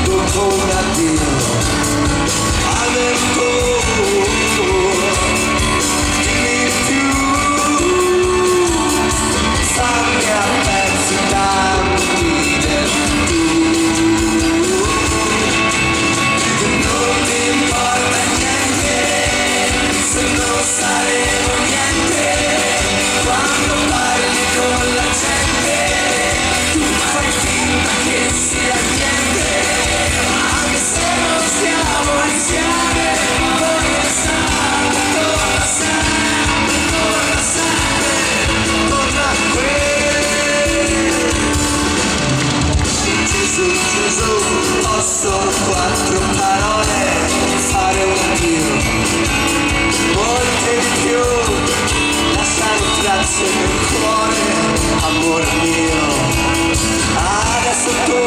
dopo un addio ancora dimmi più, fammi a pezzi tanti del tu, non ti importa niente se non saremo niente, quando parli con la gente tu fai finta che sia niente, anche se non stiamo insieme, torna sempre, torna sempre, torna sempre, torna qui. Gesù, Gesù, ho solo 4 parole, fare un addio, molte di più, lasciare tracce nel cuore, amore mio, adesso tu